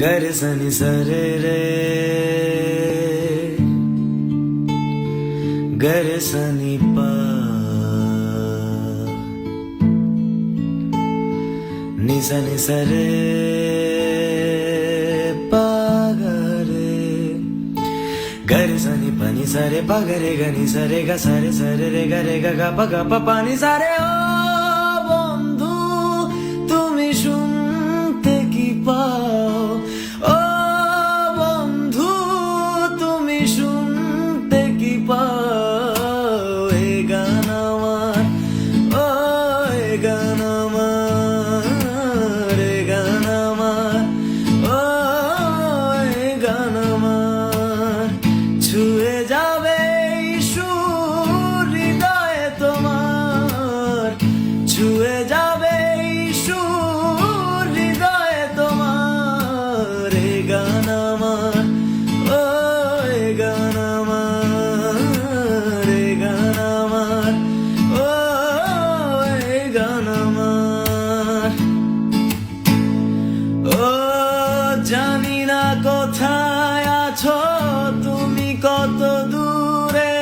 गर सनि सरे रे गर सनि पा नि सनि सरे पा गरे गर सनि पनि सरे पा गरे गनि सरे गा सरे सरे रे गा रे गा गा पा गा पा पानी सारे ओ বন্ধু তুমি শুনতে কি পাও ও বন্ধু তুমি শুনতে কি পাও এ গান আমার ও এ গান আমার এ গান আমার ও এ গান আমার ছুঁয়ে যাবে সুর হৃদয়ে তোমার ছুঁয়ে যাবে সুর হৃদয়ে তোমার এ গান আমার ও এ গান আমার এ গান আমার ও এ গান আমার ও জানি না কোথায় আছো তুমি কত দূরে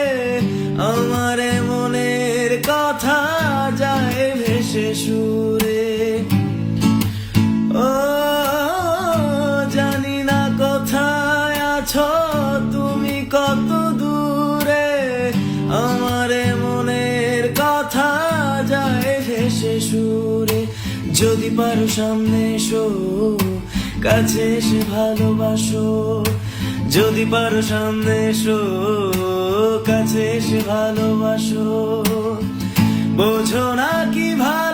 আমার মনের কথা যায় ভেসে সুরে ও জানি না কোথায় আছো তুমি কত দূরে আমার মনের কথা যায় ভেসে সুরে যদি পারো সামনে এসো কাছে এসে ভালোবাসো যদি পারো সামনে এসো কাছে এসে ভালোবাসো বোঝো না কি ভালো